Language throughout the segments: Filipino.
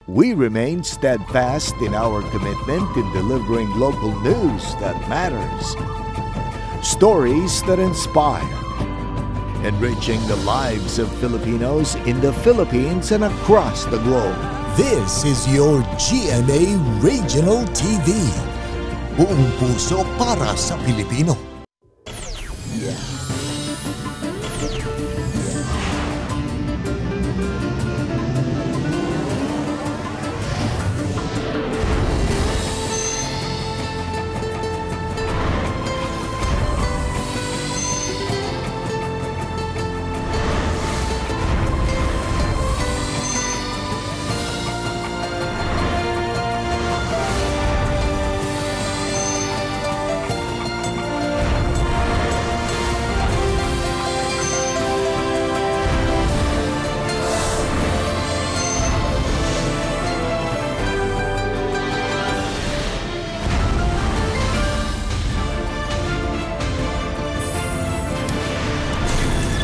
We remain steadfast in our commitment in delivering local news that matters. Stories that inspire. Enriching the lives of Filipinos in the Philippines and across the globe. This is your GMA Regional TV. Buong puso para sa Pilipino.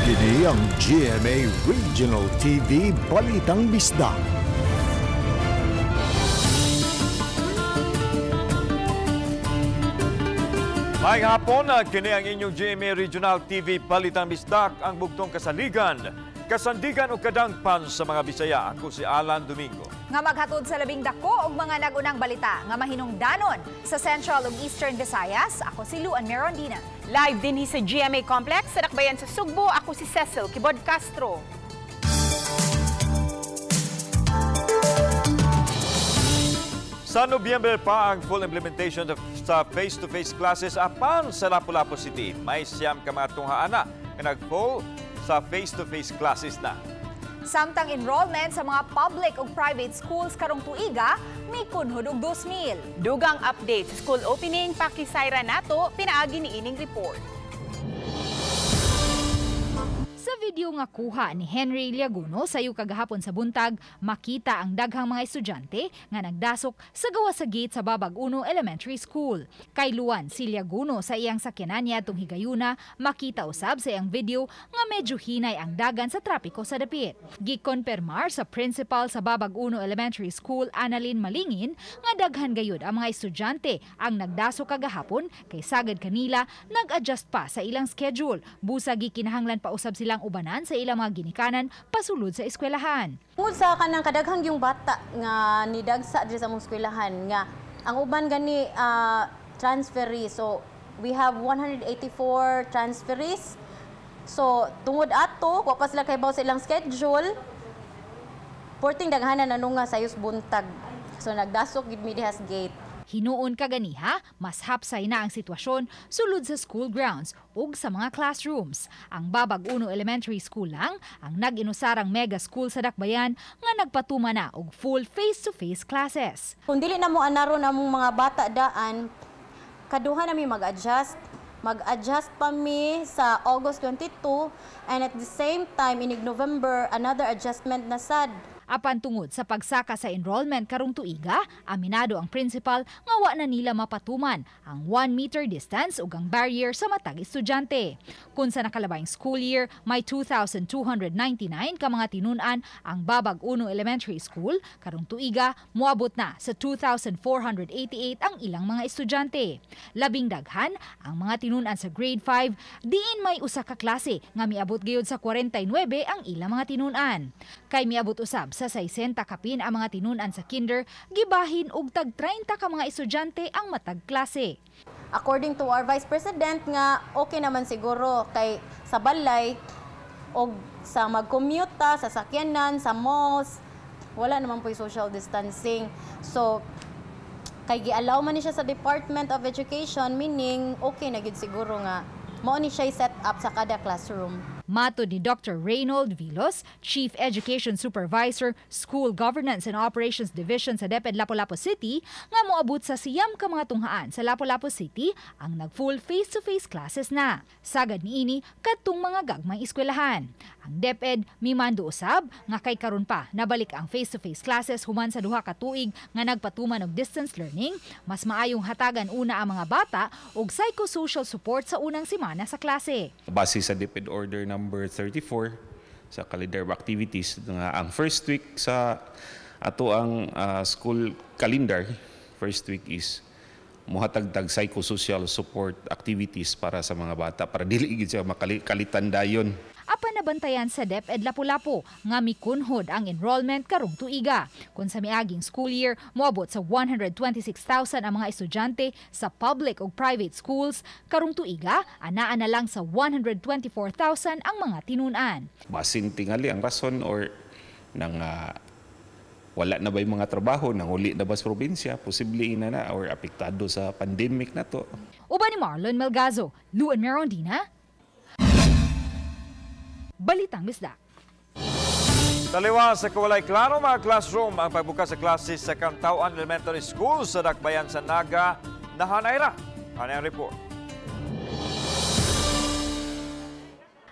Kini ang GMA Regional TV Balitang Bisdak. Maayong hapon, kini ang inyong GMA Regional TV Balitang Bisdak, ang bugtong kasaligan, kasandigan o kadangpan sa mga Bisaya. Ako si Alan Domingo. Nga maghatod sa labing dako og mga nagunang balita nga mahinungdanon sa Central ug Eastern Visayas. Ako si Luan Merondina. Live din sa GMA Complex sa Dakbayan sa Sugbo. Ako si Cecil Kibod Castro. Sa Nobyembre pa ang full implementation sa face-to-face classes apan sa Lapu-Lapu City. May siyam ka mga tunghaana na nag-full sa face-to-face classes na. Samtang enrollment sa mga public ug private schools karong tuiga, may kunhod og 2,000. Dugang update sa school opening, pakisayra nato, pinaagi ni ining report. Sa video nga kuha ni Henry Liaguno sayo kagahapon sa buntag, makita ang daghang mga estudyante nga nagdasok sa gawa sa gate sa Babag 1 Elementary School. Kay Luan si Liaguno sa iyang sakyanan niya tung higayuna, makita usab sa iyang video nga medyo hinay ang dagan sa trapiko sa dapit. Gikonpermar sa principal sa Babag 1 Elementary School, Annalyn Malingin, nga daghan gayud ang mga estudyante ang nagdasok kagahapon kay sagad kanila nag-adjust pa sa ilang schedule. Busa gikinahanglan pa usab silang ubanan sa ilang mga ginikanan pasulod sa eskwelahan. Tungod sa kanang kadaghang yung bata nga nidagsa diri sa among eskwelahan nga ang uban gani transferees. So we have 184 transferees. So tungod ato wa pa sila kaybaw sa ilang schedule. Porting daghanan nanunga sa yus buntag. So nagdasok gid mi dihas gate. Hinuon kaganiha, mas hapsay na ang sitwasyon sulod sa school grounds ug sa mga classrooms. Ang Babag 1 Elementary School lang ang nag-inusarang mega school sa Dakbayan nga nagpatuma na og full face-to-face classes. Kung dili na mo anaron among mga bata daan, kaduha na mi mag-adjust. Mag-adjust pa mi sa August 22 and at the same time in November another adjustment na sad. Apan tungod sa pagsaka sa enrollment karong tuiga, aminado ang principal nga wa na nila mapatuman ang 1 meter distance ug ang barrier sa matag estudyante. Kung sa nakalabayng school year, may 2,299 ka mga tinun-an ang Babag 1 Elementary School, karong tuiga moabot na sa 2,488 ang ilang mga estudyante. Labing daghan ang mga tinun-an sa grade 5, diin may usa ka klase nga miabot gayud sa 49 ang ilang mga tinun-an. Kay miabot usab sa 60 kapin ang mga tinun-an sa kinder, gibahin og tag 30 ka mga estudyante ang matag klase. According to our Vice President nga okay naman siguro kay sa balay o sa mag-commute sa sakyanan, sa malls, wala naman po yung social distancing. So kay gi-allow man ni siya sa Department of Education, meaning okay na gid siguro nga mao ni siya set up sa kada classroom. Mato ni Dr. Reynold Vilos, Chief Education Supervisor, School Governance and Operations Division sa DepEd Lapu-Lapu City, nga moabot sa siyam ka mga tunghaan sa Lapu-Lapu City ang nag-full face-to-face classes na. Sagad niini kadtong mga gagmay eskwelahan. Ang DepEd mimando usab nga kay karon pa nabalik ang face-to-face classes human sa duha ka tuig nga nagpatuman og distance learning, mas maayong hatagan una ang mga bata og psychosocial support sa unang semana sa klase. Base sa DepEd Order number 34 sa calendar of activities nga ang first week sa Ato ang school calendar, first week is muhatagtag psychosocial support activities para sa mga bata para dili gid siya makalitan dayon. Apan nabantayan sa DepEd Lapu-Lapu nga mikunhod ang enrollment karong tuiga. Kung sa miaging school year, moabot sa 126,000 ang mga estudyante sa public o private schools, karong tuiga, anaa na lang sa 124,000 ang mga tinunan. Basin tingali ang rason or nang wala na ba yung mga trabaho, nanguli na ba sa probinsya, posible na or apektado sa pandemic na to. Uban ni Marlon Melgazo, Luan Merondina, Balitang Bisdak. Taliwa sa kawalay klaro mga classroom ang pagbukas sa klases sa Kantawan Elementary School sa Dakbayan sa Naga, nahanayra. Ano ang report?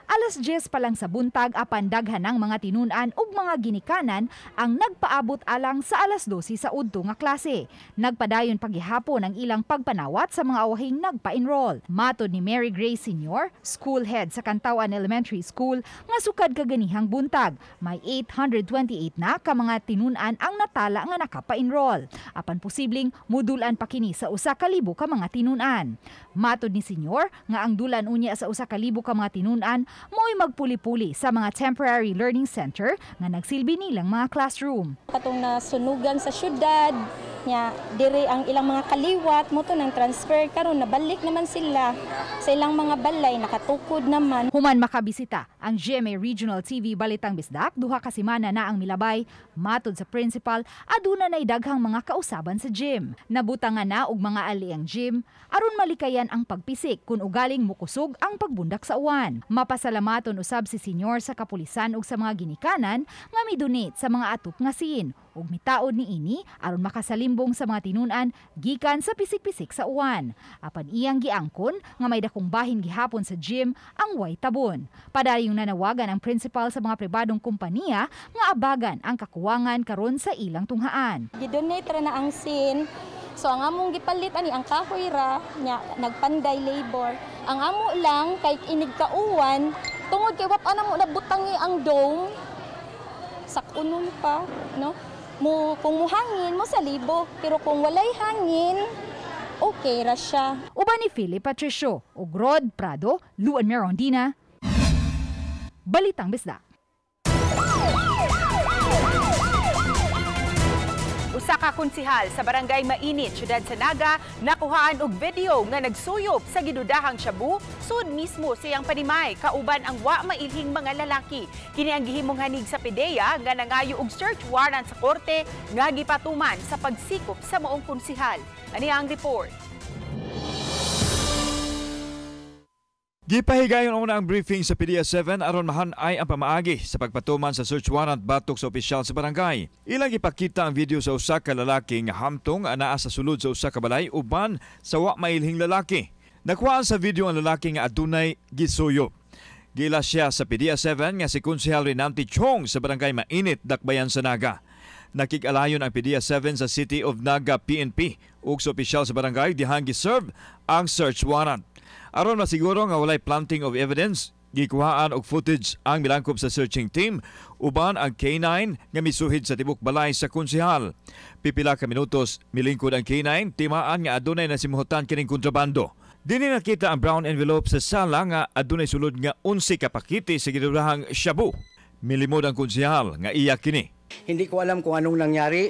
Alas 10 pa lang sa buntag apan daghan ng mga tinunan ug mga ginikanan ang nagpaabot alang sa alas 12 sa udto nga klase. Nagpadayon paghihapon ang ilang pagpanawat sa mga awahing nagpa-enroll. Matod ni Mary Grace Sr., school head sa Kantawan Elementary School, nga sukad kaganihang buntag, may 828 na ka mga tinunan ang natala nga nakapa-enroll. Apan posibleng mudulan pa kini sa 1,000 ka mga tinunan. Matod ni Sr. nga ang dulan unya sa 1,000 ka mga tinunan mo'y magpuli-puli sa mga temporary learning center nga nagsilbi nilang mga classroom. Katong nasunugan sa syudad, nya dire ang ilang mga kaliwat mo to nang transfer karon nabalik naman sila sa ilang mga balay nakatukod naman. Human makabisita ang GMA Regional TV Balitang Bisdak, duha ka semana na ang milabay. Matod sa principal, aduna na daghang mga kausaban sa gym. Nabutangan na og mga ali ang gym aron malikayan ang pagpisik kun ugaling mukusog ang pagbundak sa uwan. Mapasalamaton usab si senyor sa kapulisan ug sa mga ginikanan nga midonate sa mga atop nga scene ug mitaod ni ini aron makasalimbong sa mga tinunan gikan sa pisik-pisik sa uwan. Apan iyang giangkon nga may dakong bahin gihapon sa gym ang way tabon. Padayong nanawagan ang principal sa mga pribadong kompanya nga abagan ang kakuwangan karon sa ilang tunghaan. Gidonate ra na ang scene. So ang among gipalit ani ang kahoy ra nya nagpanday labor. Ang amo lang kay inig kauwan tungod kay wap ana mo nabutangi ang dome sa kunon pa, no? Kung muhangin mo sa libo, pero kung walay hangin, okay ra siya. Uban ni Philip Patricio, ug Rod Prado, Luan Merondina, Balitang Bisdak. Usa ka konsihal sa Barangay Mainit, Siyudad sa Naga, nakuhaan og video nga nagsuyop sa gidudahang shabu sud mismo siyang panimay kauban ang wa mailhing mga lalaki. Kini ang gihimong hanig sa PDEA nga nangayo og search warrant sa korte nga gipatuman sa pagsikop sa maong konsihal. Ani ang report. Gipahigayon una ang briefing sa PDEA 7 aron mahanay ang pamaagi sa pagpatuman sa search warrant batok sa opisyal sa barangay. Ilang ipakita ang video sa usa ka lalaki nga hamtong anaa sa sulod sa usa ka balay uban sa wa mailhing lalaki. Nakuhaan sa video ang lalaki nga adunay gisuyo. Gila siya sa PDEA 7 nga si Konsehal Renante Chong sa Barangay Mainit, Dakbayan sa Naga. Nakikalayon ang PDEA 7 sa City of Naga PNP ug sa opisyal sa barangay dihang giserve ang search warrant. Aron masiguro nga walay planting of evidence, gikuhaan og footage ang milangkob sa searching team uban ang K9 nga misuhid sa tibok balay sa konsehal. Pipila ka minutos milingkod ang K9 timaan nga adunay nasimuhotan kining kontrabando. Dini nakita ang brown envelope sa sala nga adunay sulod nga 11 ka pakiti sa gidurahang shabu. Milimod ang konsehal nga iya kini. Hindi ko alam kung anong nangyari.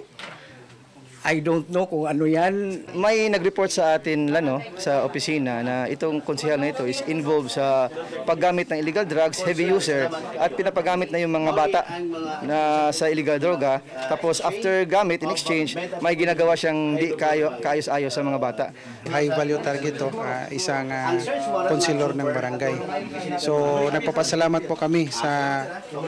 I don't know kung ano yan. May nag-report sa atin sa opisina na itong konsehal na ito is involved sa paggamit ng illegal drugs, heavy user, at pinapagamit na yung mga bata na sa illegal droga. Tapos after gamit, in exchange, may ginagawa siyang di kaayos-ayos sa mga bata. High value target to, isang konselor ng barangay. So nagpapasalamat po kami sa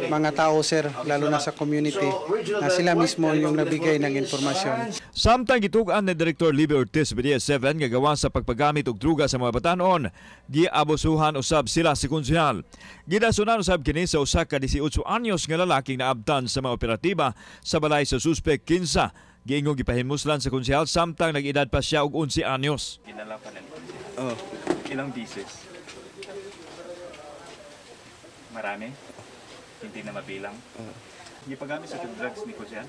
mga tao, sir, lalo na sa community, na sila mismo yung nabigay ng informasyon. Samtang gitugan ni Director Libby Ortiz PDEA 7 nga gawa sa pagpagamit og druga sa mga batanon, giabusuhan usab sila si konsehal. Gidasunan usab kini sa usa ka 18 anyos nga lalaking naabtan sa mga operatiba sa balay sa suspek kinsa. Giingong gipahimuslan sa konsehal samtang nag-edad pa siya og 11 anyos. Kinala pa nila. Ilang pieces? Marami? Hindi na mabilang? Gipagamit sa drugs ni konsehal?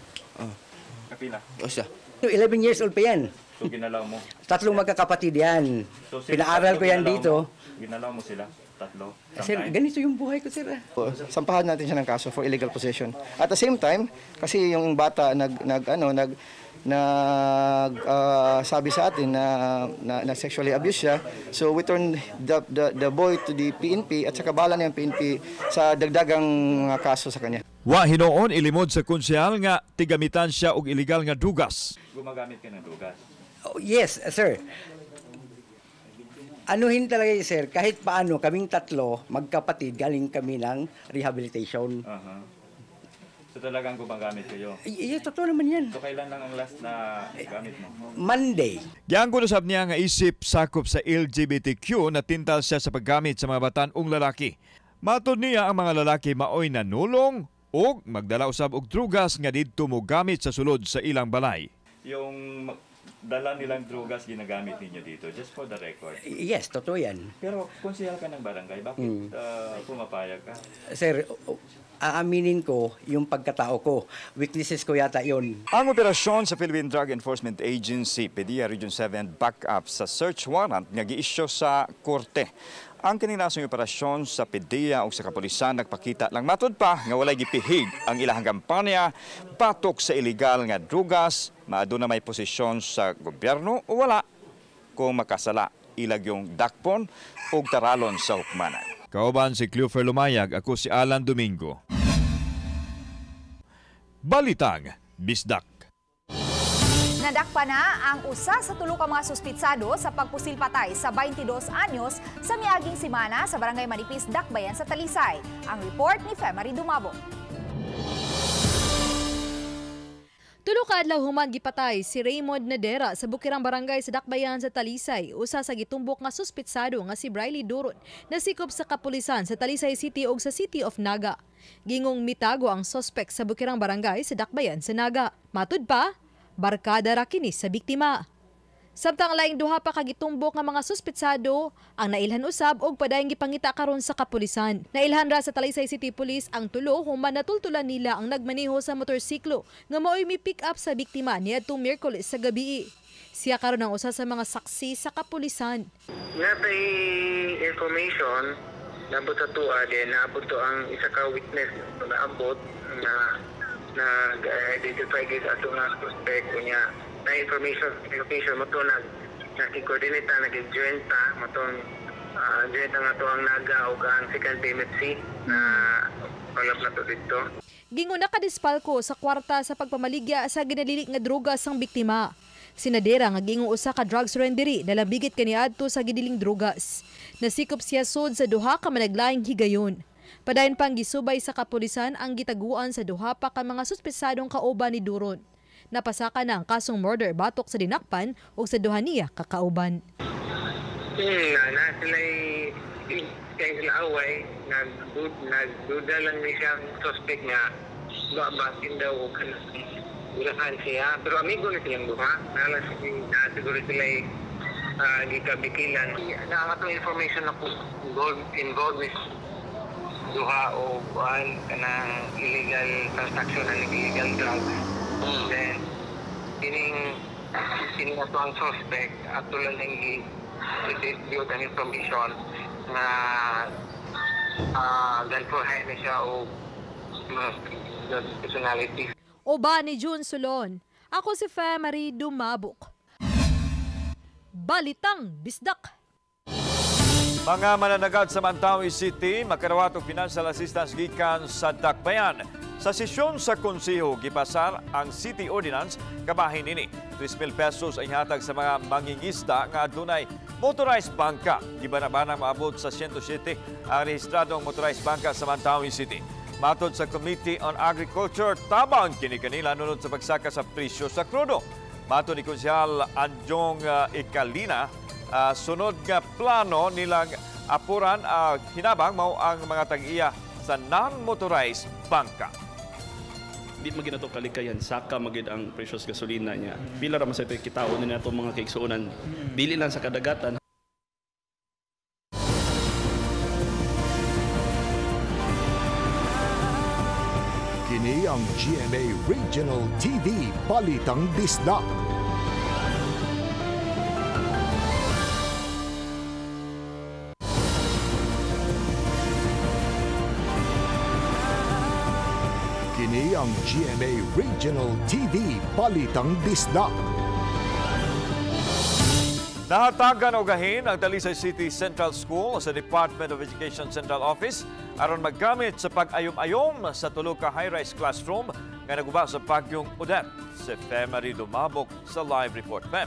Kapila? O siya. 11 years old pa yan. So ginalaw mo? 3 magkakapatid yan. So, Pinaaral ko yan dito. Ginalaw mo sila? 3? Sir, ganito yung buhay ko, sir. Sampahan natin siya ng kaso for illegal possession. At the same time, kasi yung bata sabi sa atin na sexually abuse siya. So we turned the boy to the PNP at saka bala na yung PNP sa dagdagang kaso sa kanya. Wa hinoon ilimod sa konsehal nga tigamitan siya og illegal nga drugas. Gumagamit ka ng drugas? Oh, yes, sir. Anuhin talaga yun, sir. Kahit paano, kaming 3 magkapatid, galing kami ng rehabilitation. So talagang gumagamit kayo? Totoo naman yan. So kailan lang ang last na gamit mo? Monday. Giyang kunusab niya nga isip sakop sa LGBTQ na tintal siya sa paggamit sa mga batan-ong lalaki. Matod niya ang mga lalaki maoy nanulong o magdala usab og drugas nga didto mo gamit sa sulod sa ilang balay. Yung dala nilang drugas ginagamit ninyo dito, just for the record? Yes, totoo yan. Pero konsehal ka ng barangay, bakit pumapayag ka? Sir, aaminin ko yung pagkatao ko. Weaknesses ko yata yon. Ang operasyon sa Philippine Drug Enforcement Agency, PDEA Region 7, back up sa search warrant nga gi-issue sa korte. Ang kaninasong operasyon sa PDEA o sa kapulisan nagpakita lang matod pa nga walay gipihig ang ilahang kampanya batok sa illegal nga drugas, maado na may posisyon sa gobyerno o wala. Kung makasala, ilag yung dakpon o taralon sa hukmanan. Kauban si Cleofer Lumayag, ako si Alan Domingo. Balitang Bisdak. Nadakpa na ang usa sa 3 ka mga suspitsado sa pagpusil patay sa 22 anyos sa miaging simana sa Barangay Manipis, Dakbayan sa Talisay. Ang report ni Femari Dumabo. 3 ka adlaw human gipatay si Raymond Nadera sa Bukirang Barangay sa Dakbayan sa Talisay. Usa sa gitumbok nga suspitsado nga si Briley Duron nasikop sa kapulisan sa Talisay City ug sa City of Naga. Gingong mitago ang suspect sa Bukirang Barangay sa Dakbayan sa Naga. Matud pa, barkada ra kini sa biktima. Samtang laing 2 pa ka gitumbok nga mga suspitsado ang nailhan usab og padayong gipangita karon sa kapulisan. Nailhan ra sa Talisay City Police ang 3 human natultulan nila ang nagmaneho sa motorsiklo nga mao'y mi-pick up sa biktima niadtong Miyerkules sa gabi. Siya karon ang usa sa mga saksi sa kapulisan. Natay information nabot sa tuwa din naabot to ang isa ka witness na abot na identify gid ato nga suspect niya na information mo to nag-coordinate nag-joint mo tong joint nga to ang Naga o ang second payment fee na palap na to dito. Gingon nakadispalko sa kwarta sa pagpamaligya sa ginalilik nga drugas sang biktima. Sinadera nga gingong usa ka drug surrendery na labigit kaniadto sa gidiling drugas. Nasikop siya sud sa 2 ka managlaing higayon. Padayon pang gisubay sa kapulisan ang gitaguan sa 2 pa ka mga suspesadong kauban ni Duron. Napasaka na ang kasong murder batok sa dinakpan o sa 2 niya kakauban. Na sila'y sila away, nagduda lang ni siyang suspect nga babasin daw o gulakan siya. Pero amigo na silang 2. Siguro sila'y gikabikilan. Na atong information na po involved with 2 o kanang illegal transaction ng illegal drugs. Then, kining ato ang suspect at tulad ng i-distribute ang information na ganprohay na siya o personality. Oba ni June Sulon. Ako si Femari Dumabok. Balitang Bisdak. Mga mananagad sa Mantawi City, makarawat og financial assistance gikan sa Dakbayan. Sa sesyon sa konseho, gipasar ang City Ordinance kabahin ini. 3,000 pesos ay hatag sa mga mangingisda nga adunay motorized bangka. Gibanabanang maabot sa 107 ang rehistradong motorized bangka sa Mantawi City. Matod sa Committee on Agriculture, tabang kini kanila nunod sa pagsaka sa presyo sa krudo. Matod ni Konsehal Anjong Ikalina, sunod nga plano nilang apuran hinabang mao ang mga tag-iya sa non-motorized bangka. Di magin ato kalikayan saka magid ang precious gasolina niya. Pila ra man sa kitao ni nato mga kaigsuonan. Dili lang sa kadagatan. Kini ang GMA Regional TV Balitang Disdak. Kini ang GMA Regional TV Balitang Disdak. Nahatagan o gahin ang Talisay City Central School sa Department of Education Central Office aron maggamit sa pag-ayom-ayom sa tulo ka high-rise classroom nga naguba sa Bagyong Odette. Si Femari Dumabok sa live report. Fem.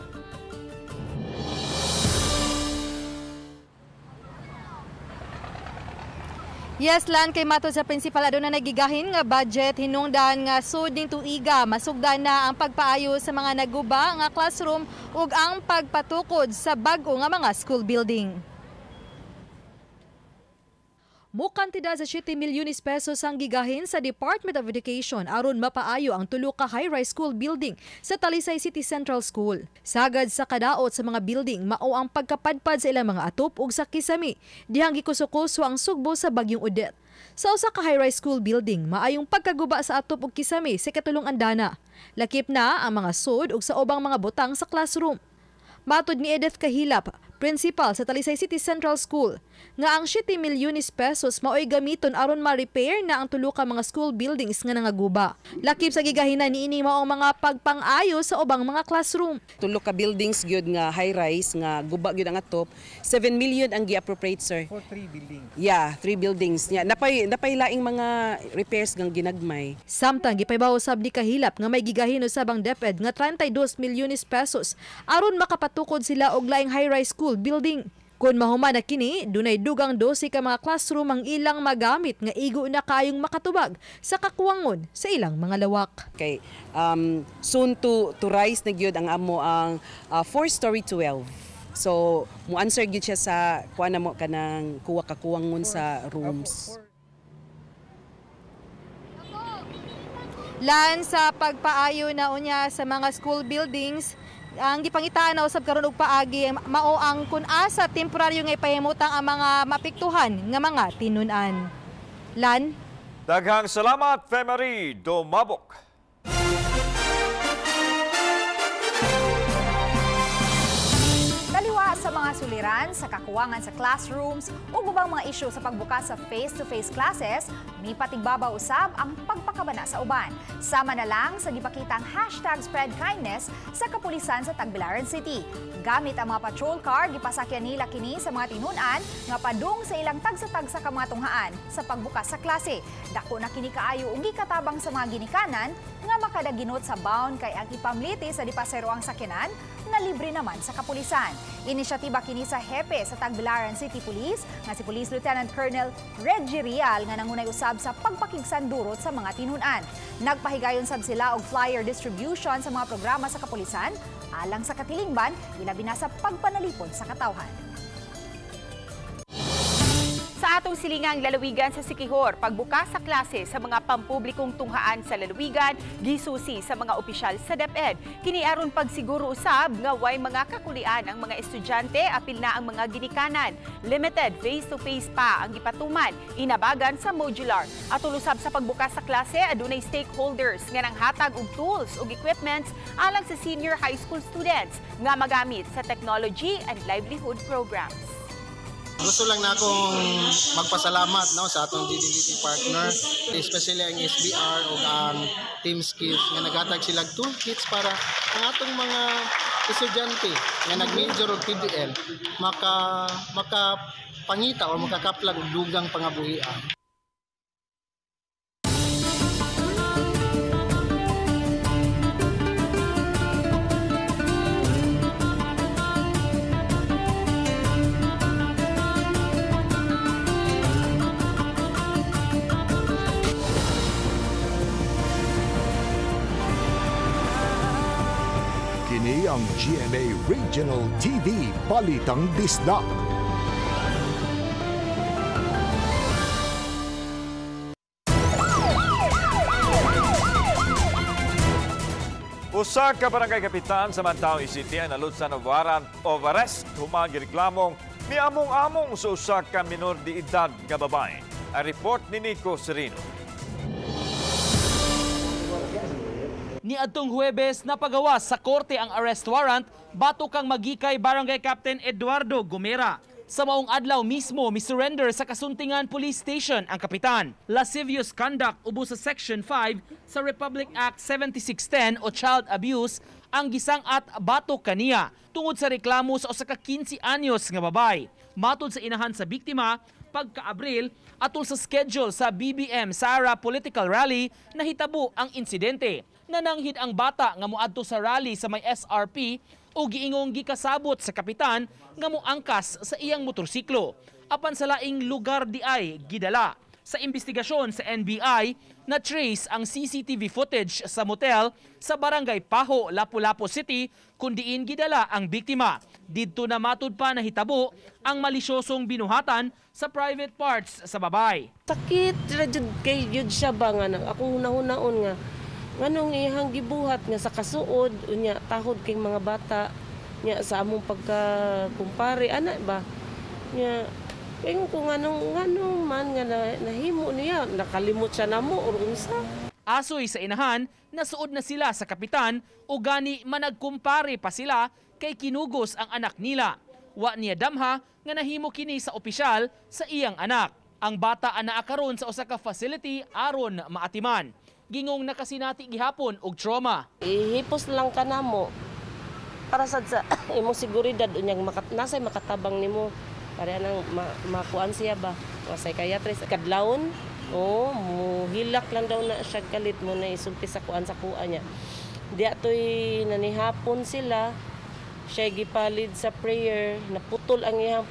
Yes, Lan, kay matod sa principal aduna nagigahin nga budget hinungdan nga sud ning tuiga masugdan na ang pagpaayo sa mga naguba nga classroom ug ang pagpatukod sa bag-o nga mga school building. Mukantidad sa 7 milyones pesos ang gigahin sa Department of Education aron mapaayo ang tulo ka high-rise school building sa Talisay City Central School. Sagad sa kadaot sa mga building, mao ang pagkapadpad sa ilang mga atop ug sa kisami, dihang gikuso-kuso ang sugbo sa Bagyong Odette. Sa usa ka high-rise school building, maayong pagkaguba sa atop ug kisami sa katulong andana. Lakip na ang mga sud ug sa ubang mga butang sa classroom. Matod ni Edith Kahilap, principal sa Talisay City Central School, nga ang 7 milyones pesos maoy gamiton aron ma-repair na ang tulo ka mga school buildings nga nangaguba. Lakip sa gigahinan niini mao ang mga pagpang-ayo sa ubang mga classroom. Tulo ka buildings gyud nga high-rise nga guba gyud ang atop. 7 million ang gi-appropriate, sir. For 3 buildings. Yeah, 3 buildings. Yeah, napay laing mga repairs gang ginagmay. Samtang gipaybaw usab ni Kahilap nga may gigahin usab ang DepEd nga 32 milyones pesos aron makapatukod sila og laing high-rise school building. Kung mahuman na kini, dunay dugang 12 ka mga classroom ang ilang magamit nga igo na kayong makatubag sa kakuwangon sa ilang mga lawak. Okay, soon to rise na gyud ang amo ang 4-story 12. So, mo answer gyud siya sa kuan mo kanang kuwa kakuwangon sa rooms. Lan sa pagpaayo na unya sa mga school buildings, ang gipangitaan na usab karon og paagi mao ang kun asa temporaryo nga ipahimutang ang mga mapiktuhan nga mga tinun-an. Lan, daghang salamat, Femari Dumabok. Taliwa sa mga suliran, sa kakuwangan sa classrooms o ubang mga isyu sa pagbukas sa face-to-face classes, may patigbabaw usab ang pagpakabana sa uban. Sama na lang sa gipakitang #SpreadKindness sa kapulisan sa Tagbilaran City. Gamit ang mga patrol car, gipasakyan nila kini sa mga tinun-an nga padung sa ilang tagsa-tagsa ka mga tunghaan sa pagbukas sa klase. Dako na kini kaayo ug gikatabang sa mga ginikanan nga makadaginot sa bound kay ang ipamliti sa dipasero ang sakyanan na libre naman sa kapulisan. Inisyatiba kini sa hepe sa Tagbilaran City Police nga si Police Lieutenant Colonel Reggie Rial nga nangunay usab sa pagpakigsan-durot sa mga tinun-an. Nagpahigayon sab sila og flyer distribution sa mga programa sa kapulisan alang sa katilingban, ilabi na sa pagpanalipod sa katawhan. Sa atong silingang lalawigan sa Siquijor, pagbukas sa klase sa mga pampublikong tunghaan sa lalawigan, gisusi sa mga opisyal sa DepEd. Kini aron pagsiguro usab nga way mga kakulian ang mga estudyante apil na ang mga ginikanan. Limited face-to-face pa ang gipatuman, inabagan sa modular. At ulusab sa pagbukas sa klase, adunay stakeholders nga nanghatag og tools ug equipments alang sa senior high school students nga magamit sa technology and livelihood programs. Gusto lang na akong magpasalamat sa atong DDDT partner, especially ang SBR o ang Team Skills nga naghatag silang toolkits para ang atong mga estudyante nga nag-major og PDL makapangita o makakaplag og dugang pangabuhian. Kini ang GMA Regional TV Balitang Disdak. Usa ka barangay kapitan sa Mantaong City ang nalutsan ng warrant of arrest human gireklamong miamong-among sa usa ka minor de edad nga babae. Ang report ni Nico Serino. Niadtong Huwebes napagawas sa korte ang arrest warrant batok kang magikay Barangay Captain Eduardo Gomera. Sa maong adlaw mismo, misurrender sa Kasuntingan Police Station ang kapitan. Lascivious conduct ubos sa Section 5 sa Republic Act 7610 o Child Abuse ang gisang at batok kaniya tungod sa reklamo sa usa ka 15 anyos nga babay. Matod sa inahan sa biktima, pagka-Abril, atol sa schedule sa BBM Sara Political Rally, nahitabo ang insidente. Nananghid ang bata nga moadto sa rally sa may SRP o giingong gikasabot sa kapitan nga moangkas sa iyang motorsiklo. Apan sa laing lugar di ay gidala. Sa investigasyon sa NBI, na-trace ang CCTV footage sa motel sa Barangay Paho, Lapu-Lapu City kung diin gidala ang biktima. Didto na matud pa nahitabo ang malisyosong binuhatan sa private parts sa babay. Sakit rajud kay jud siya ba nga akong hunahon nga nganong iyang gibuhat nga sa kasuod unya tahod kay mga bata nya sa among pagkakumpare ana ba nya kung nganong man nga nahimo niya nakalimot siya namo or unsa. Asoy sa inahan, nasuod na sila sa kapitan o gani managkumpare pa sila kay kinugos ang anak nila. Wa niya damha nga nahimo kini sa opisyal sa iyang anak. Ang bata anaa karon sa usa ka facility aron maatiman. Gingong nakasinati gihapon og trauma. Ihipos lang ka namo para sa imong seguridad unyang nasay makatabang nimo para nang makuan siya ba o psychiatrist kadlawon o muhilak lang daw na siya kalit mo na isulti sa kuan sa kuan niya. Di atoy nanihapon sila siya gipalid sa prayer naputol ang iyang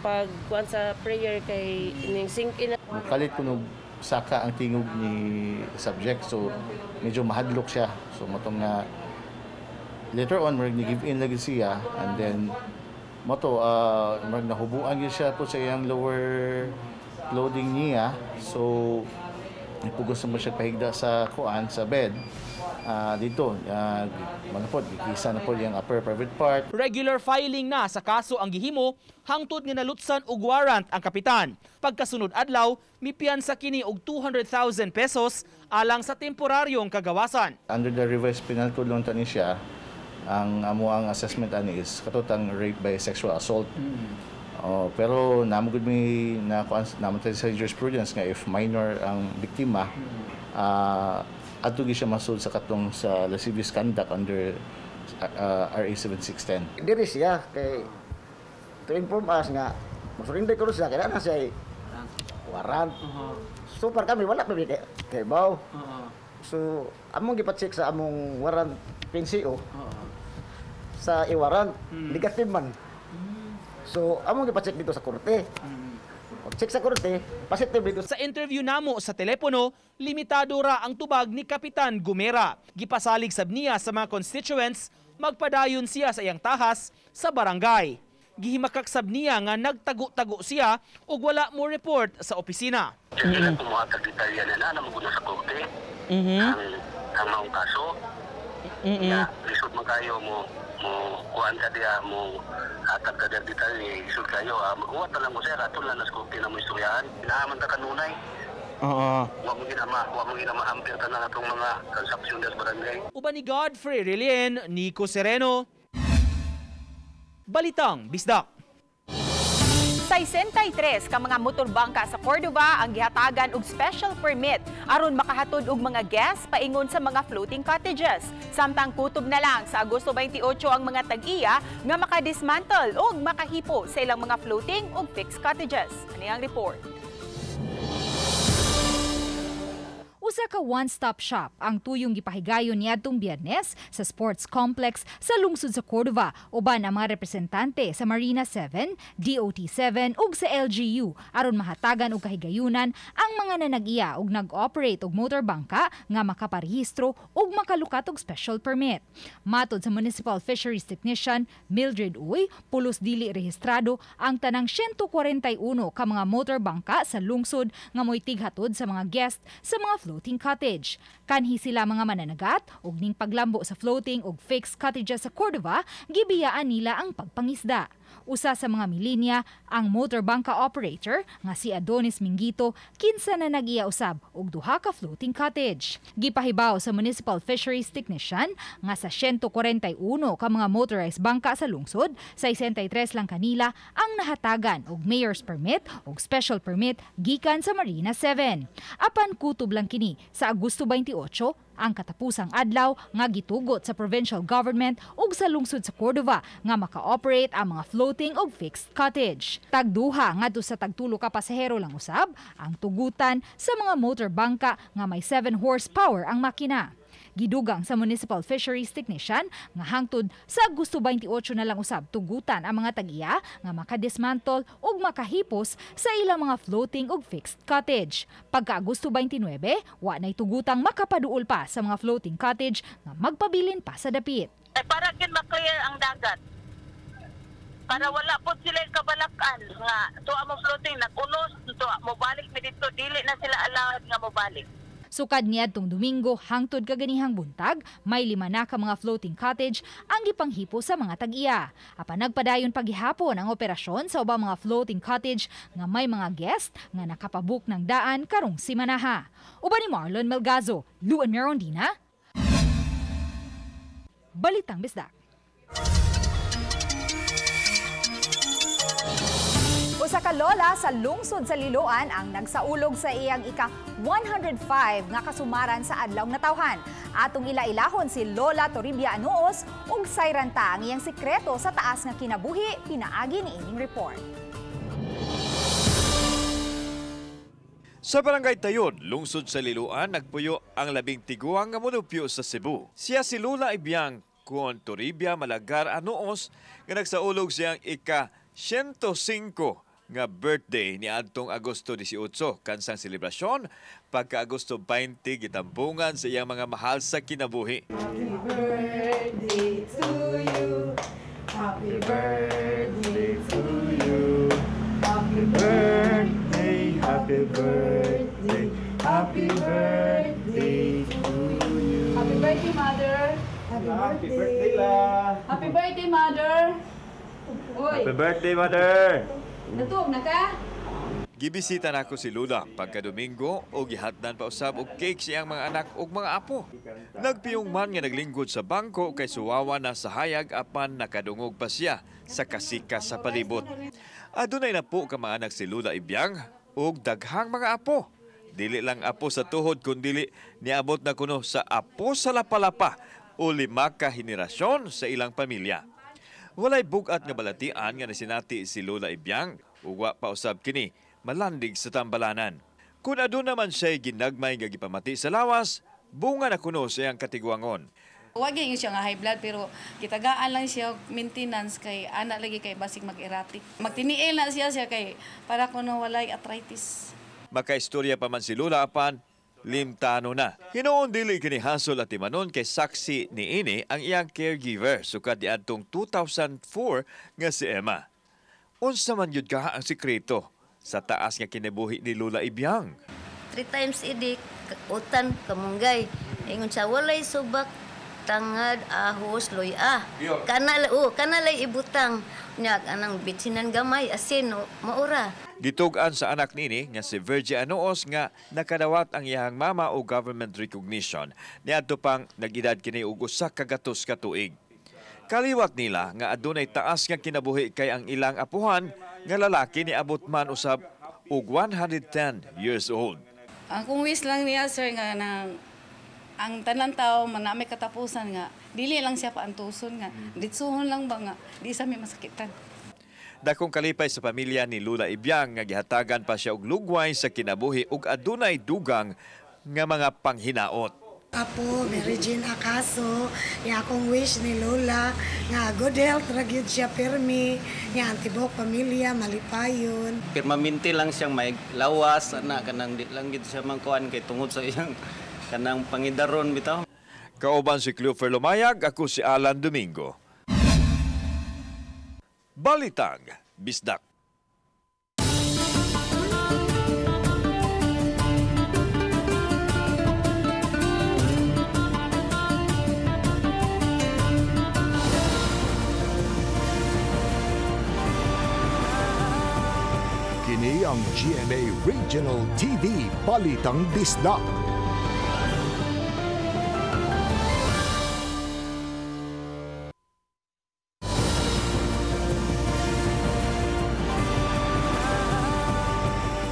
pag kuan sa prayer kay ning sink in. Kalit kuno saka ang tingog ni subject so medyo mahadlok siya so motong nga later on mag give in lagi siya and then moto mag nahubuan gyud siya po sa iyang lower clothing niya so ipugos mo siya pahigda sa kuan sa bed dito mga pod gikisa na po yung upper private part. Regular filing na sa kaso ang gihimo hangtod nga nalutsan og warrant ang kapitan. Pagkasunod adlaw mipiyansa kini og 200,000 pesos alang sa temporaryong kagawasan. Under the revised penal code lang tani siya ang amuang assessment ani is katutang rape by sexual assault. Pero namugod mi na namatay sa jurisprudence nga if minor ang biktima adto siya masud sa katong sa lascivious conduct under RA 7610. Diri siya kay to inform us nga masurrender ko siya kaya na siya warrant. So par kami wala pa kay baw. So among gipa-check sa among warrant PNCO sa i-warrant negative man. So among gipa-check dito sa korte. Check sa korte, positive dito. Sa interview namo sa telepono, limitado ra ang tubag ni Kapitan Gomera. Gipasalig sab niya sa mga constituents, magpadayon siya sa iyang tahas sa barangay. Gihimakak sab niya nga nagtago-tago siya ug wala mo report sa opisina. Sila kumuhatag detalya na namuguna sa korte. Ang maong kaso. Lisod man kayo mo kuhaan ka diya mo hatag ka diya detalye isod kayo maghuwat na lang mo sir ato lang nas korte na mo istoryahan inahaman ta kanunay. Wa mo ginamahampir ka na atong mga transaksyon sa barangay. Uban ni Godfrey Relien, Nico Sereno, Balitang Bisdak. 63 ka mga motorbangka sa Cordova ang gihatagan og special permit aron makahatod og mga guests paingon sa mga floating cottages. Samtang kutob na lang sa Agosto 28 ang mga tag-iya nga makadismantle og makahipo sa ilang mga floating ug fixed cottages. Ani ang report. Usa ka one-stop shop ang tuyong gipahigayon niadtong Biyernes sa sports complex sa lungsod sa Cordova uban ang mga representante sa Marina 7, DOT7 ug sa LGU aron mahatagan og kahigayunan ang mga nanag-iya ug nag-operate og motorbangka nga makaparehistro ug makalukat og special permit. Matod sa Municipal Fisheries Technician Mildred Uy, pulos dili rehistrado ang tanang 141 ka mga motorbangka sa lungsod nga mo'y tighatod sa mga guest sa mga floating floating cottage. Kanhi sila mga mananagat ug ning paglambo sa floating ug fixed cottages sa Cordova, gibiyaan nila ang pagpangisda. Usa sa mga milinya ang motorbangka operator nga si Adonis Mingito kinsa na nag-iya usab og duha ka floating cottage. Gipahibaw sa Municipal Fisheries Technician nga sa 141 ka mga motorized bangka sa lungsod, 63 lang kanila ang nahatagan og mayor's permit og special permit gikan sa Marina 7. Apan kutob lang kini sa Agosto 28 ang katapusang adlaw nga gitugot sa provincial government ug sa lungsod sa Cordova nga maka-operate ang mga floating ug fixed cottage. Tagduha ngadto sa tagtulo ka pasahero lang usab ang tugutan sa mga motorbangka nga may 7 horsepower ang makina. Gidugang sa Municipal Fisheries Technician nga hangtod sa Agosto 28 na lang usab tugutan ang mga tag-iya nga makadismantle ug makahipos sa ilang mga floating ug fixed cottage. Pagka Agosto 29, wa nay tugutang makapaduol pa sa mga floating cottage nga magpabilin pa sa dapit. Para gin ma-clear ang dagat. Para wala po sila kabalakan nga tuwa mo floating nagunos, tuwa mo balik mi dito, dili na sila allowed nga mo balik. Sukad niadtong Domingo hangtod kaganihang buntag, may 5 na ka mga floating cottage ang gipanghipo sa mga tag-iya. Apan nagpadayon paghihapon ang operasyon sa ubang mga floating cottage nga may mga guest nga nakapabook ng daan karong simanaha. Uban ni Marlon Melgazo, Luan Merondina, Balitang Bisdak. Usa ka lola sa lungsod sa Liloan ang nagsaulog sa iyang ika-105 nga kasumaran sa adlaw natawhan. Atong ilailahon si Lola Toribia Anuos ug sayranta ang iyang sekreto sa taas nga kinabuhi, pinaagi ni ining report. Sa Barangay Tayon, lungsod sa Liloan, nagpuyo ang 12 tiguang nga munupyo sa Cebu. Siya si Lola Ibiang kon Toribia Malagar Anuos nga nagsaulog siyang ika-105 nga birthday ni adtong Agosto 18 kansang selebrasyon pagka Agosto 20 gitampungan sa iyang mga mahal sa kinabuhi. Happy birthday to you. Happy birthday to you. Happy birthday, happy birthday. Happy birthday to you. Happy birthday, Mother. Happy birthday, La. Happy birthday, Mother. Happy birthday, Mother. Natug na ka? Gibisita nako si Lula pagka Domingo o gihatdan pa usab og cake siyang mga anak ug mga apo. Nagpiyong man nga naglingkod sa bangko kay suwawa na sa hayag apan nakadungog pa siya sa kasika sa palibot. Adunay na po ka mga anak si Lula Ibiang ug daghang mga apo. Dili lang apo sa tuhod kundi niabot na kuno sa apo sa lapalapa o 5 ka henerasyon sa ilang pamilya. Walay bugat nga balatian nga nasinati si Lola Ibiang, ugwa pa usab kini malandig sa tambalanan. Kung aduna naman siya ginagmay nga gipamati sa lawas, bunga na kuno sa iyang katiguangon. Huwag yung siya nga high blood pero kitagaan lang siya maintenance kay anak lagi kay basig mag-erratic. Magtiniil na siya kay para kuno walay arthritis. Makaistorya pa man si Lola apan limtano na. Hinoon dili kini hasol at timanon kay saksi ni ini ang iyang caregiver sukad di adtong 2004 nga si Emma. Unsa man yun ka ang sikreto sa taas nga kinabuhi ni Lola Ibiang? 3 times idik, utan, kamunggay. Ingon sa walay subak, tangad, ahos, loya. Kanalay ibutang. Nya anang bitsinan gamay, asin, maura. Gitugan sa anak nini nga si Virgie Anuos nga nakadawat ang iyang mama o government recognition niadto pang nag-edad kini og 1 ka gatos ka tuig. Kaliwat nila nga adunay taas nga kinabuhi kay ang ilang apuhan nga lalaki ni abot man usab og 110 years old. Ang kung wish lang niya sir nga nang ang tanan tao manamay katapusan nga dili lang siya paantuson nga ditsuhon lang ba nga di sa may masakitan. Dakong kalipay sa pamilya ni Lola Ibiang nga gihatagan pa siya og lugway sa kinabuhi ug adunay dugang nga mga panghinaot. Apo, ni Regina Acaso, nga akong wish ni Lola nga good health ra gyud siya pirmi, nga antibok pamilya malipayon. Permanente lang siyang may lawas ana kanang di lang gid siya mangkuan kay tungod sa iyang kanang pangidaron bitaw. Kauban si Clover Lumayag, ako si Alan Domingo. Balitang Bisdak. ang GMA Regional TV Balitang Bisdak.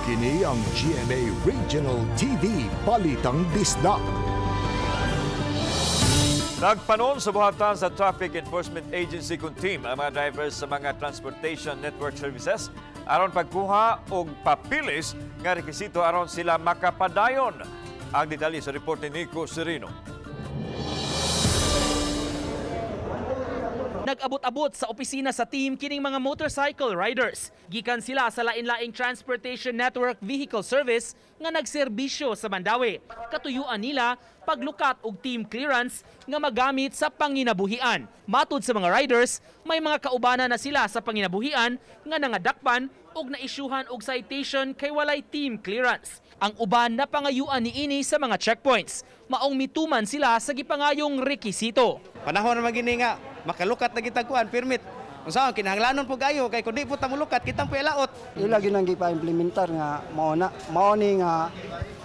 Kini ang GMA Regional TV Balitang Bisdak. Nagpanon sa buhatan sa Traffic Enforcement Agency kung team ang mga drivers sa mga Transportation Network Services aron pagkuha og papilis nga rekisito aron sila makapadayon. Ang detalye sa report ni Nico Serino. Nag-abot-abot sa opisina sa team kining mga motorcycle riders. Gikan sila sa lain-laing Transportation Network Vehicle Service nga nagserbisyo sa Mandawi. Katuyuan nila paglukat og team clearance nga magamit sa panginabuhian. Matud sa mga riders, may mga kaubana na sila sa panginabuhian nga nangadakpan og naisyuhan og citation kay walay team clearance. Ang uban na pangayuan niini sa mga checkpoints. Maong mituman sila sa gipangayong rekisito. Panahon naman gini nga makalukat na kitagkuan permit. Kung saan kinahanglanon po kayo kay kundi po ta mulukat kitang pailaot. Ila ginang gipa-implementar nga mao ni nga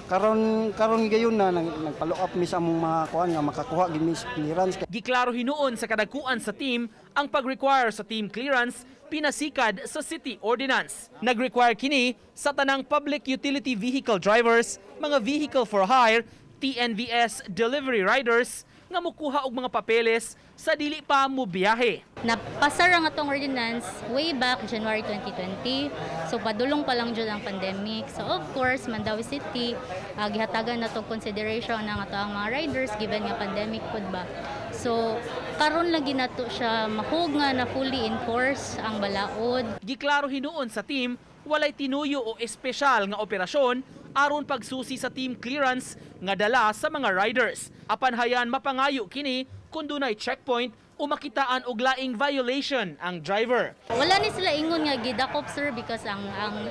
karon gayon na nagpalo up mi sa among mga kuan nga makakuha gid mi clearance. Giklaro hinuon sa kadagkuan sa team ang pag-require sa team clearance pinasikad sa city ordinance. Nag-require kini sa tanang public utility vehicle drivers, mga vehicle for hire, TNVS delivery riders nga mukuha og mga papeles sa dili pa mo biyahe. Napasar ang atong ordinance way back January 2020. So padulong pa lang jud ang pandemic. So of course, Mandawi City gihatagan nato consideration ng ato ang mga riders given nga pandemic pud ba. So karon lagi nato siya mahug nga na fully enforce ang balaod. Giklaro hinuon sa team walay tinuyo o espesyal nga operasyon aron pagsusi sa team clearance nga dala sa mga riders. Apan hayan mapangayo kini kung dunay checkpoint o makitaan og laing violation ang driver. Wala ni sila ingon nga gidakop sir because ang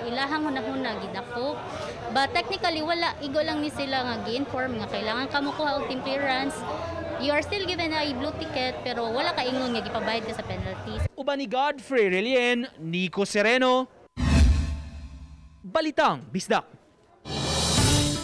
ilahang hunahuna gidakop. But technically wala, igo lang ni sila nga gi-inform nga kailangan ka mokuha og team clearance. You are still given a blue ticket pero wala ka ingon nga gipabayad ka sa penalties. Uban ni Godfrey Relien, Nico Sereno, Balitang Bisdak.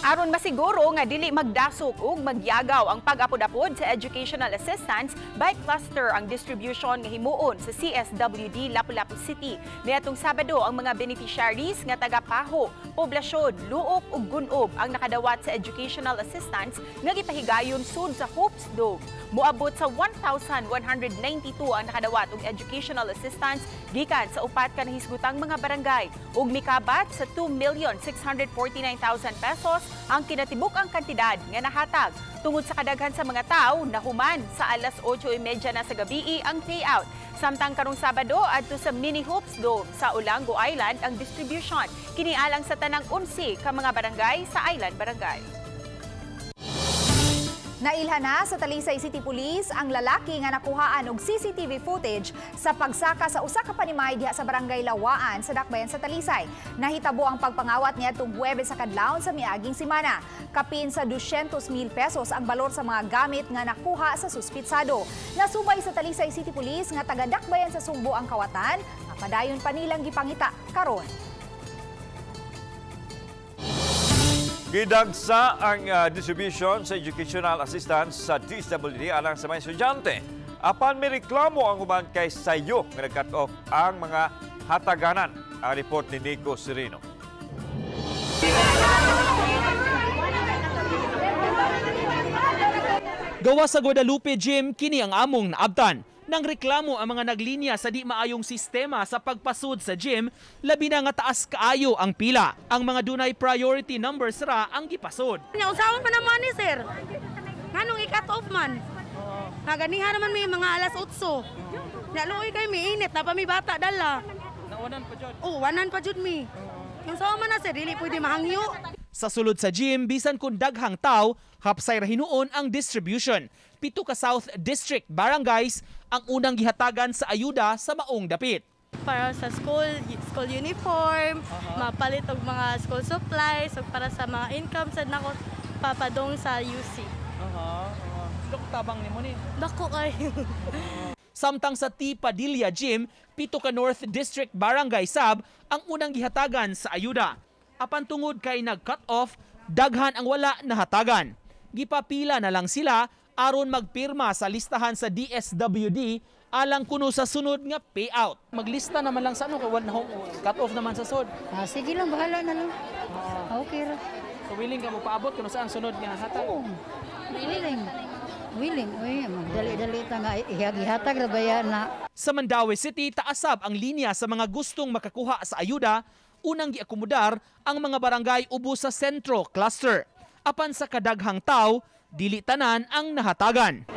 Aron masiguro nga dili magdasok ug magyagaw ang pag-apod-apod sa educational assistance, bike cluster ang distribution nga himuon sa CSWD Lapu-Lapu City. Niadtong Sabado ang mga beneficiaries nga taga Paho, Poblasyon, Luok ug Gunob ang nakadawat sa educational assistance nga gipahigayon sud sa Hopes Dome. Moabot sa 1,192 ang nakadawat og educational assistance gikan sa upat ka nahisgutang mga barangay ug mikabat sa 2,649,000 pesos ang kinatibuk ang kantidad nga nahatag. Tungod sa kadaghan sa mga tao, nahuman sa alas 8:30 na sa gabi ang payout. Samtang karong Sabado adto sa Mini Hopes Dome sa Olango Island ang distribution. Kinialang sa tanang 11 ka mga barangay sa Island Barangay. Nailhan na sa Talisay City Police ang lalaki nga nakuhaan og CCTV footage sa pagsaka sa usa ka panimay diha sa barangay Lawaan sa Dakbayan sa Talisay. Nahitabo ang pagpangawat niadtong Huwebes sa kadlawon sa miaging semana. Kapin sa 200,000 pesos ang balor sa mga gamit nga nakuha sa suspitsado. Nasubay sa Talisay City Police nga taga Dakbayan sa Sugbo ang kawatan, napadayon pa nilang gipangita karon. Gidagsa ang distribution sa educational assistance sa DSWD alang sa mga estudyante. Apan may reklamo ang uban kay sayo nga nag-cut off ang mga hataganan. Ang report ni Nico Serino. Gawa sa Guadalupe Gym, kini ang among naabtan. Nang reklamo ang mga naglinya sa di maayong sistema sa pagpasud sa gym, labi na nga taas kaayo ang pila. Ang mga dunay priority numbers ra ang gipasod. Usawan pa naman ni sir. Nganong i-cut off man? Naganihan naman may mga alas 8. Naluoy kay mi init na pa mi bata dala. Nawanan pa jud. Oh, wanan pa jud mi. Yung sawa man na sir, dili pwede mahangyo. Sa sulod sa gym, bisan kung daghang tao, hapsay ra hinuon ang distribution. 7 ka South District barangays ang unang gihatagan sa ayuda sa maong dapit. Para sa school uniform, mapalit og mga school supplies, ug para sa mga income sad nako papadong sa UC. Dako tabang nimo ni. Dako kay. Samtang sa T. Padilla Gym, 7 ka North District Barangay Sab ang unang gihatagan sa ayuda. Apan tungod kay nag-cut off, daghan ang wala nahatagan. Gipapila na lang sila aron magpirma sa listahan sa DSWD alang kuno sa sunod nga payout. Maglista naman lang sa ano, cut off naman sa sod. Sige lang, bahala na lang. Okay ra. So willing ka mo paabot kuno sa ang sunod nga hatag? Oo. Willing. Uy, magdali-dali ta nga ihatag ra bayan na. Sa Mandaue City, taasab ang linya sa mga gustong makakuha sa ayuda, unang giakomodar ang mga barangay ubos sa Sentro Cluster. Apan sa kadaghang taw, dili tanan ang nahatagan.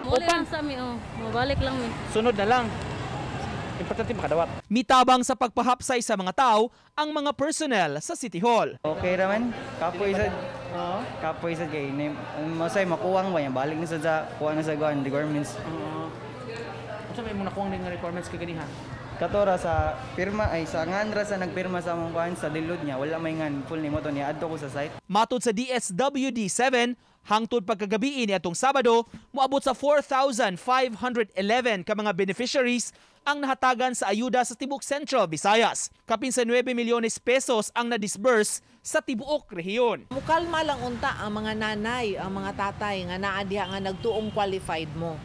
Muli lang sa amin, mabalik lang mi. Sunod na lang. Importante makadawat. Mitabang sa pagpahapsay sa mga tao ang mga personnel sa City Hall. Okay raman, kapoy sa kay masay makuwang ba yan, balik na sa kuha na sa guan requirements. Unsa may mo nakuwang ning requirements kay ganiha? Katora sa pirma ay sa ngandra sa nagpirma sa among kuan sa dilud niya, wala may ngan full nimo to niya adto ko sa site. Matod sa DSWD 7, hangtod pagkagabi ni atong Sabado, moabot sa 4,511 ka mga beneficiaries ang nahatagan sa ayuda sa Tibok Central Visayas. Kapin sa 9 milyones pesos ang na-disburse sa tibuok rehiyon. Mukalma lang unta ang mga nanay, ang mga tatay nga naa diha nga nagtuong qualified mo.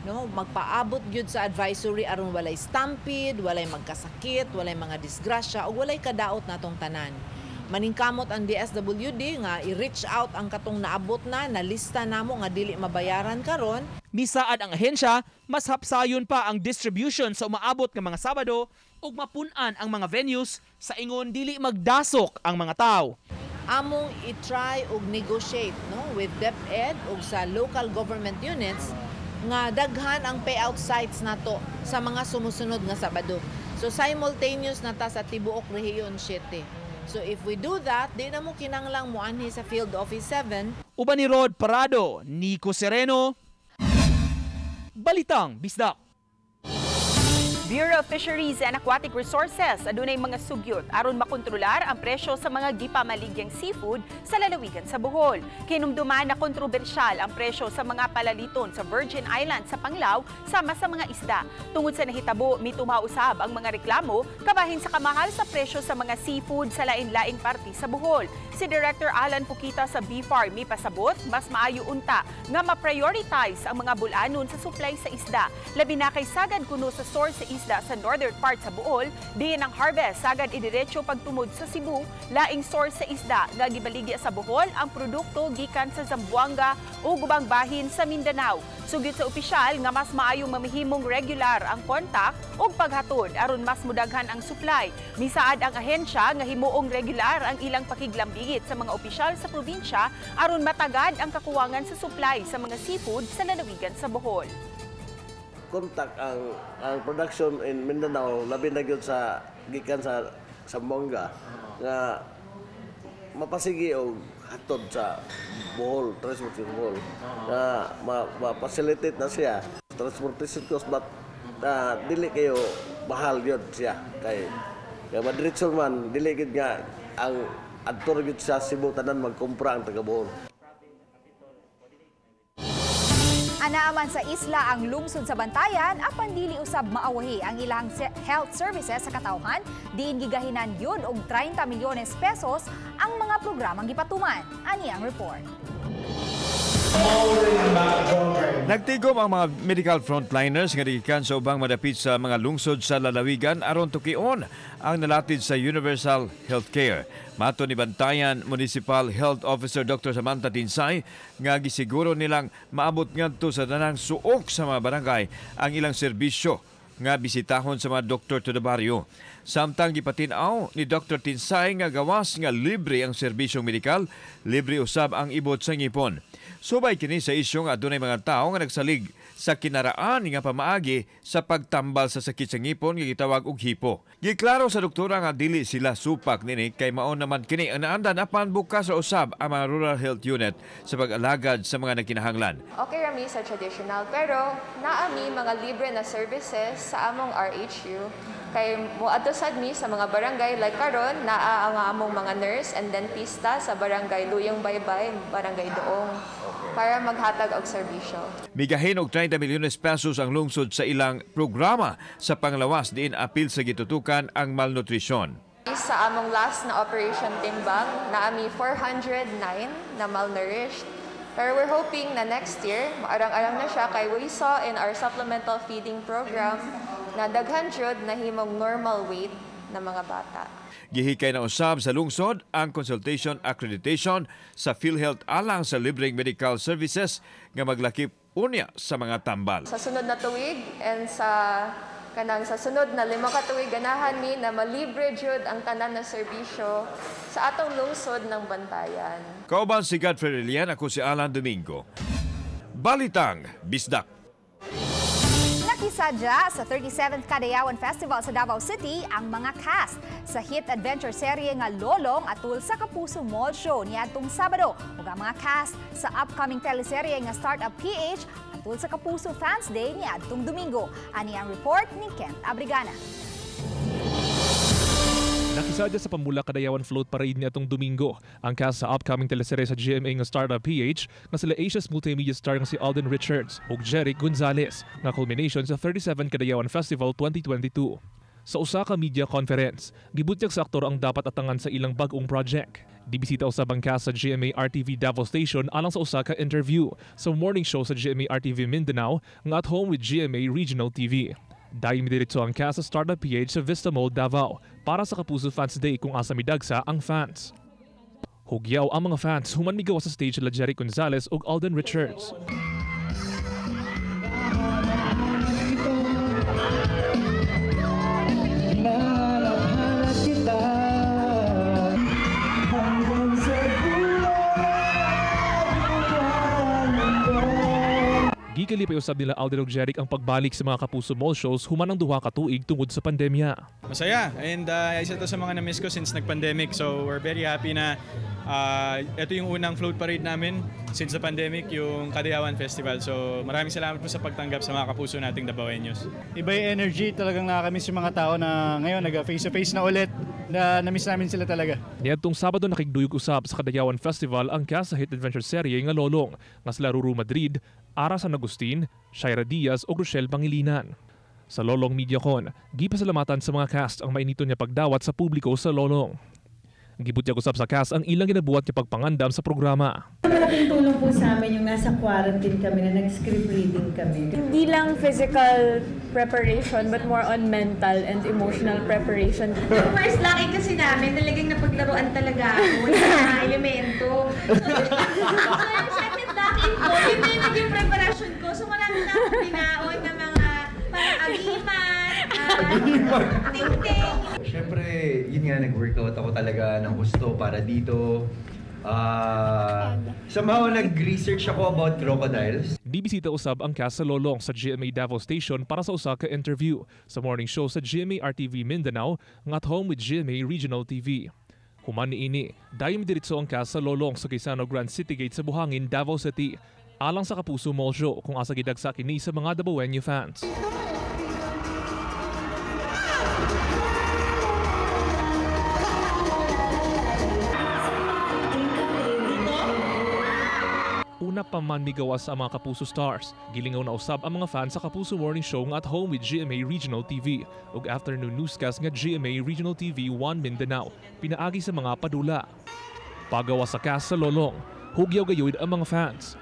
No, magpaabot gyud sa advisory aron walay stampede, walay magkasakit, walay mga disgrasya ug walay kadaot natong tanan. Maningkamot ang DSWD nga i-reach out ang katong naabot na lista namo nga dili mabayaran karon. Misaad ang ahensya, mas hapsayon pa ang distribution sa umaabot nga mga Sabado ug mapun-an ang mga venues sa ingon dili magdasok ang mga tao. Among i-try ug negotiate with DepEd ug sa local government units nga daghan ang payout sites nato sa mga sumusunod nga Sabado. So simultaneous na ta sa tibuok rehiyon 7. So if we do that, di na mo kinanglang muanhi sa Field Office 7. Uban ni Rod Parado, Nico Sereno, Balitang Bisdak. Bureau of Fisheries and Aquatic Resources adunay mga sugyot aron makontrolar ang presyo sa mga gipamaligyang seafood sa lalawigan sa Bohol. Kinumduman na kontrobersyal ang presyo sa mga palaliton sa Virgin Islands sa Panglao sama sa mga isda. Tungod sa nahitabo, mitumausab ang mga reklamo kabahin sa kamahal sa presyo sa mga seafood sa lain-laing parte sa Bohol. Si Director Alan Pukita sa BFAR pasabot, mas maayo unta nga ma-prioritize ang mga bulanon sa supply sa isda. Labi na kay sagad kuno sa source sa isda sa northern part sa Bohol, diin ang harvest sagad idiretso pagtumod sa Cebu, laing source sa isda nga gibaligya sa Bohol ang produkto gikan sa Zamboanga o gubang bahin sa Mindanao. Sugid sa opisyal nga mas maayong mamihimong regular ang kontak o paghatod aron mas mudaghan ang supply. Misaad ang ahensya nga himuong regular ang ilang pakiglambigit sa mga opisyal sa probinsya aron matagad ang kakuwangan sa supply sa mga seafood sa lalawigan sa Bohol. Kontak ang production in Mindanao labi na gyud sa gikan sa Zamboanga nga mapasigi og hatod sa Bohol, transportation Bohol na ma-facilitate na siya transportation cost but dili kayo bahal gyud siya kay madiretso man dili gyud nga ang adtor gyud sa Cebu tanan magkumpra ang taga Bohol. Anaaman sa isla ang lungsod sa Bantayan, apan dili usab maawahi ang ilang health services sa katawhan, diin gigahinan yun og 30 milyones pesos ang mga programang gipatuman. Ani ang report. Nagtigom ang mga medical frontliners nga gikan sa ubang madapit sa mga lungsod sa lalawigan aron tukion ang nalatid sa universal healthcare. Mato ni Bantayan Municipal Health Officer Dr. Samantha Tinsay nga gisiguro nilang maabot ngadto sa tanang suok sa mga barangay ang ilang serbisyo nga bisitahon sa mga doktor to the barrio. Samtang gipatinaw ni Dr. Tinsay nga gawas nga libre ang serbisyong medikal, libre usab ang ibot sa ngipon. Subay kini sa isyu nga adunay mga tao nga nagsalig sa kinaraan nga pamaagi sa pagtambal sa sakit sa ngipon nga gitawag og hipo. Giklaro sa doktora nga dili sila supak nini kay mao naman kini ang naandan apan bukas sa usab ang mga rural health unit sa pag-alagad sa mga nagkinahanglan. Okay rami sa traditional pero naami mga libre na services sa among RHU. Kay moadto sad mi sa mga barangay like karon naa ang among mga nurse and dentista sa barangay Luyong Baybay, barangay Doong para maghatag og serbisyo. Migahin og 30 milyones pesos ang lungsod sa ilang programa sa panglawas diin apil sa gitutukan ang malnutrisyon. Sa among last na operation timbang naami 409 na malnourished. Pero we're hoping na next year, maarang-arang na siya kay we saw in our supplemental feeding program na daghan jud na himong normal weight na mga bata. Gihikay na usab sa lungsod ang consultation accreditation sa PhilHealth alang sa libreng medical services nga maglakip unya sa mga tambal. Sa sunod na tuig and sa sunod na 5 ka tuig ganahan mi na malibre jud ang tanan na serbisyo sa atong lungsod ng Bantayan. Kauban si Godfrey Relian, ako si Alan Domingo. Balitang Bisdak. Nakisadya sa 37th Kadayawan Festival sa Davao City ang mga cast sa hit adventure serye nga Lolong atul sa Kapuso Mall Show niadtong Sabado ug ang mga cast sa upcoming teleserye nga Startup PH atul sa Kapuso Fans Day niadtong Domingo. Ani ang report ni Kent Abrigana. Nakisadya sa Pamula Kadayawan Float Parade niadtong Domingo ang cast sa upcoming teleserye sa GMA nga Startup PH nga sila Asia's multimedia star nga si Alden Richards ug Jeric Gonzalez nga culmination sa 37 Kadayawan Festival 2022. Sa usa ka media conference, gibutyag sa aktor ang dapat atangan sa ilang bag-ong project. Dibisita usab ang cast sa GMA RTV Davao Station alang sa usa ka interview sa morning show sa GMA RTV Mindanao nga At Home with GMA Regional TV. Dahil midiretso ang cast sa Startup PH sa Vista Mall, Davao para sa Kapuso Fans Day kung asa midagsa ang fans. Hugyaw ang mga fans human migawa sa stage la Jeric Gonzalez ug Alden Richards. Gikalipay usab nila Alden ug Jeric ang pagbalik sa mga Kapuso Mall shows human ang duha ka tuig tungod sa pandemya. Masaya and isa to sa mga na-miss ko since nag-pandemic, so we're very happy na ito yung unang float parade namin since the pandemic, yung Kadayawan Festival. So maraming salamat po sa pagtanggap sa mga kapuso nating Davaoeños. Iba yung energy, talagang nakakamiss yung mga tao na ngayon nag-face-to-face na ulit, na namiss namin sila talaga. Niadtong Sabado nakigduyog usab sa Kadayawan Festival ang cast sa hit adventure serye nga Lolong nga sila Ruru Madrid, Ara San Agustin, Shaira Diaz ug Rochelle Pangilinan. Sa Lolong MediaCon, gipasalamatan sa mga cast ang mainito niya pagdawat sa publiko sa Lolong. Gibutyag usab sa cast ang ilang ginabuhat niya pagpangandam sa programa. Malaking tulong po sa amin yung nasa quarantine kami na nag-script reading kami. Hindi lang physical preparation but more on mental and emotional preparation. Yung first laki kasi namin, talagang napaglaruan talaga ako sa elemento. So yung second laki ko, yun na yung naging preparation ko. So marami na akong binaon na mga parang agimat, ting-ting. Siyempre, yun nga, nag-workout ako talaga ng gusto para dito. Somehow, nag-research ako about crocodiles. Dibisita usab ang cast sa Lolong sa GMA Davao Station para sa usa ka interview sa morning show sa GMA RTV Mindanao ng At Home with GMA Regional TV. Human niini, dahil midiritso ang cast sa Lolong sa Quezano Grand City Gate sa Buhangin, Davao City, alang sa Kapuso Mall Show kung asa gidagsa kini sa mga Davaoeño fans. Una pa man migawas ang mga Kapuso stars. Gilingaw na usab ang mga fans sa Kapuso Morning Show nga At Home with GMA Regional TV ug afternoon newscast nga GMA Regional TV 1 Mindanao. Pinaagi sa mga padula. Pagawa sa cast sa Lolong, hugyaw gayud ang mga fans.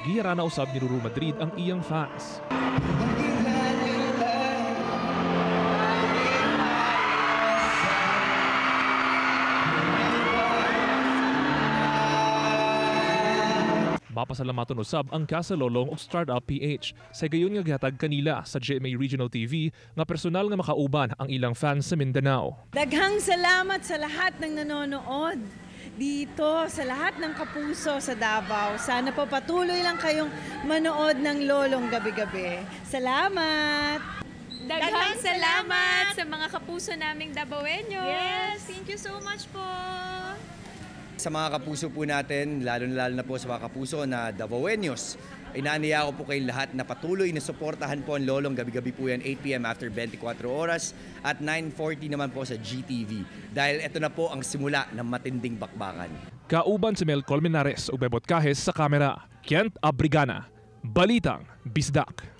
Gihara na usab ni Ruru Madrid ang iyang fans. mapasalamaton usab ang kasalolong og Startup PH. Sa gayon nga gihatag kanila sa GMA Regional TV nga personal nga makauban ang ilang fans sa Mindanao. Daghang salamat sa lahat ng nanonood dito, sa lahat ng kapuso sa Davao. Sana po patuloy lang kayong manood ng Lolong gabi-gabi. Salamat! Daghang salamat sa mga kapuso naming Davaoeños. Yes, thank you so much po. Sa mga kapuso po natin, lalo na po sa mga kapuso na Davaoeños, inaaniya ko po kayong lahat na patuloy na suportahan po ang Lolong gabi-gabi po yan, 8 p.m. after 24 oras at 9:40 naman po sa GTV. Dahil ito na po ang simula ng matinding bakbakan. Kauban si Mel Colmenares ug Bebot Kahes sa kamera. Kent Abrigana, Balitang Bisdak.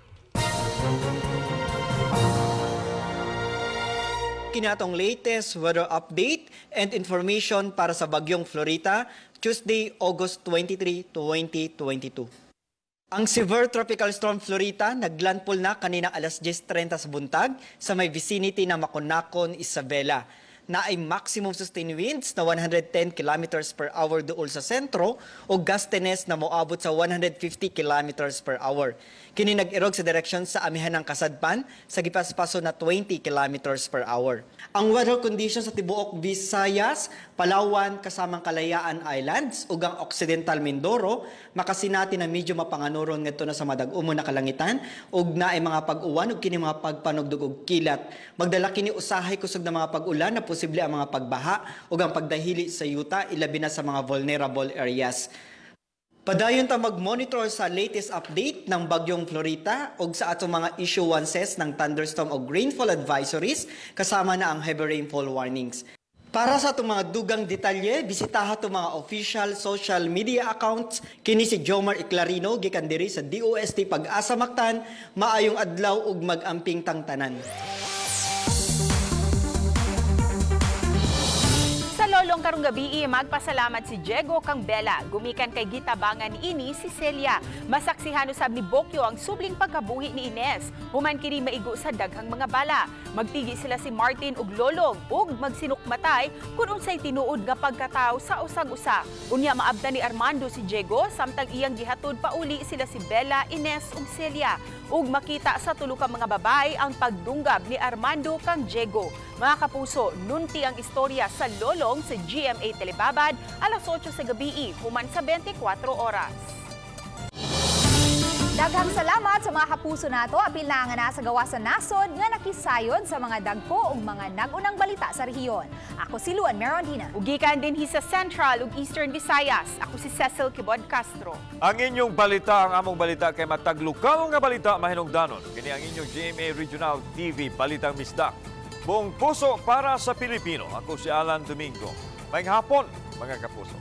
Kinatong latest weather update and information para sa Bagyong Florita, Tuesday, August 23, 2022. Ang severe tropical storm Florita naglandfall na kaninang alas 10:30 sa buntag sa may vicinity ng Maconacon, Isabela, na ay maximum sustained winds na 110 km per hour dool sa sentro o gustiness na moabot sa 150 km per hour. Kini nag-irog sa direksyon sa amihan ng Kasadpan sa gipaspaso na 20 km per hour. Ang weather conditions sa tibuok Visayas, Palawan, kasamang Kalayaan Islands ug ang Occidental Mindoro makasinati na medyo mapanganuron ngadto na sa madag-umon na kalangitan ug naay mga pag-uwan ug kini mga pagpanugdog og kilat. Magdala kini usahay kusog na mga pag-ulan na posible ang mga pagbaha ug ang pagdahili sa yuta ilabi na sa mga vulnerable areas. Padayon ta mag-monitor sa latest update ng Bagyong Florita ug sa atong mga issuances ng thunderstorm o rainfall advisories kasama na ang heavy rainfall warnings. Para sa itong mga dugang detalye, bisitaha itong mga official social media accounts. Kini si Jomar Iclarino, gikan diri sa DOST Pag-asa Mactan, maayong adlaw ug mag-amping tangtanan. Lolong karong gabi, magpasalamat si Diego kang Bella. Gumikan kay gitabangan ni ini si Celia. Masaksihan usab ni Bokyo ang subling pagkabuhi ni Ines. Human kini maigo sa daghang mga bala. Magtigi sila si Martin ug Lolong ug magsinukmatay kun unsay tinuod nga pagkatao sa usag-usa. Unya maabdan ni Armando si Diego samtang iyang gihatod pauli sila si Bella, Ines ug Celia. Ug makita sa tulo ka mga babay ang pagdunggab ni Armando kang Diego. Mga kapuso, nunti ang istorya sa Lolong sa GMA Telebabad alas 8 sa gabi, human sa 24 oras. Daghang salamat sa mga kapuso nato, apil na nga nasa gawa sa nasod nga nakisayod sa mga dagko ug mga nagunang balita sa rehiyon. Ako si Luan Merondina. Ugikan din sa Central ug Eastern Visayas. Ako si Cecil Kibod Castro. Ang inyong balita, ang among balita kay matag lokal nga balita mahinungdanon. Kini ang inyong GMA Regional TV Balitang Bisdak. Buong puso para sa Pilipino. Ako si Alan Domingo. Maayong hapon, mga kapuso.